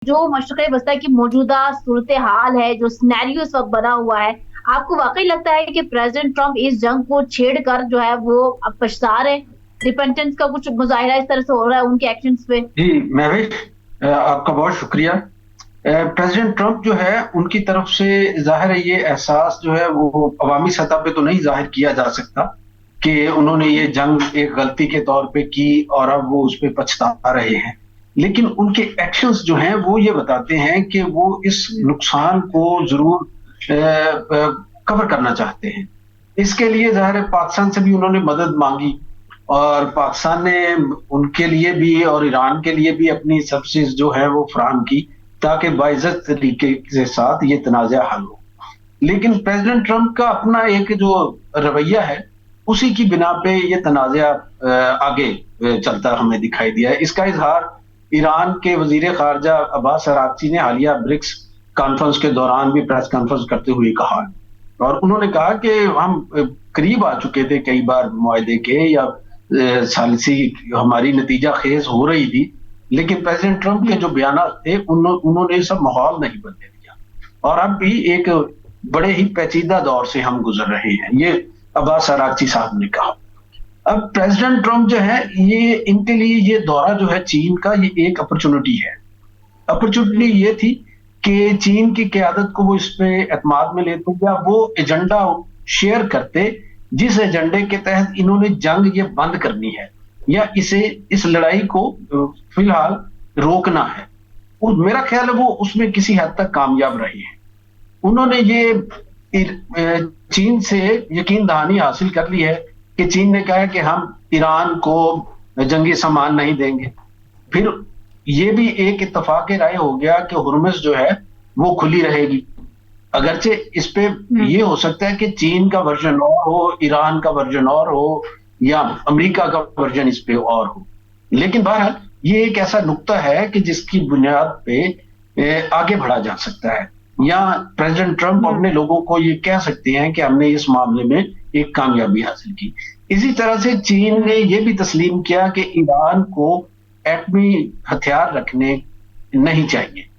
जो मशरक़ वस्ता की मौजूदा सूरत-ए-हाल है, जो सिनेरियो इस वक़्त बना हुआ है, आपको वाक़ई लगता है कि प्रेज़िडेंट ट्रम्प इस जंग को छेड़कर जो है वो अब पछता रहे हैं? रिपेंटेंस का कुछ मुज़ाहिरा इस तरह से हो रहा है उनके एक्शन्स पे? जी, महविश आपका बहुत शुक्रिया। प्रेज़िडेंट ट्रम्प जो है, उनकी तरफ से ज़ाहिर है ये एहसास जो है वो अवामी सतह पे तो नहीं ज़ाहिर किया जा सकता कि उन्होंने ये जंग एक गलती के तौर पे की और अब वो उस पे पछता रहे हैं। लेकिन उनके एक्शंस जो हैं वो ये बताते हैं कि वो इस हुँ। नुकसान को ज़रूर कवर करना चाहते हैं। इसके लिए ज़ाहिर है पाकिस्तान से भी उन्होंने मदद माँगी और पाकिस्तान ने उनके लिए भी और ईरान के लिए भी अपनी सर्विसेज़ जो है वो फ़राहम की, ताकि बाइज़्ज़त तरीके के साथ ये तनाज़ा हल हो। लेकिन प्रेज़िडेंट ट्रम्प का अपना एक जो रवैया है, उसी की बिना पे ये तनाज़ा आगे चलता हमें दिखाई दिया है। इसका इज़हार ईरान के वज़ीर ख़ारिजा अब्बास अराग़ची ने हालिया ब्रिक्स कॉन्फ्रेंस के दौरान भी प्रेस कॉन्फ्रेंस करते हुए कहा है। और उन्होंने कहा कि हम करीब आ चुके थे कई बार मुआहदे के या सालिसी हमारी नतीजा ख़ेज़ हो रही थी, लेकिन प्रेज़िडेंट ट्रम्प के हुँ। जो बयानात थे उन्होंने ये सब माहौल नहीं बनने दिया। और अब भी एक बड़े ही पेचीदा दौर से हम गुज़र रहे हैं, ये अब्बास अराग़ची साहब ने कहा। अब प्रेज़िडेंट ट्रम्प जो है, ये इनके लिए ये दौरा जो है चीन का, ये एक अपॉर्च्युनिटी है। अपॉर्च्युनिटी हुँ। ये थी कि चीन की क़यादत को वो इस पे एतमाद में लेते या वो एजेंडा शेयर करते, जिस एजेंडे के तहत इन्होंने जंग ये बंद करनी है या इस लड़ाई को फ़िलहाल रोकना है। मेरा ख़्याल है वो उसमें किसी हद तक कामयाब रहे हैं। उन्होंने ये चीन से यकीन दहानी हासिल कर ली है कि चीन ने कहा है कि हम ईरान को जंगी सामान नहीं देंगे। फिर ये भी एक इत्तफ़ाक़ राय हो गया कि हुर्मुज़ जो है, वो खुली रहेगी। अगरचे इस पे हुँ। ये हो सकता है कि चीन का वर्ज़न और हो, ईरान का वर्ज़न और हो या अमेरिका का वर्ज़न इस पे और हो। लेकिन बहरहाल ये एक ऐसा नुक्ता है कि जिसकी बुनियाद पे आगे बढ़ा जा सकता है। या प्रेज़िडेंट ट्रम्प हुँ। अपने लोगों को ये कह सकते हैं कि हमने इस मामले में एक कामयाबी हासिल की। इसी तरह से चीन ने हुँ। ये भी तस्लीम किया कि ईरान को एटमी हथियार रखने नहीं चाहिए।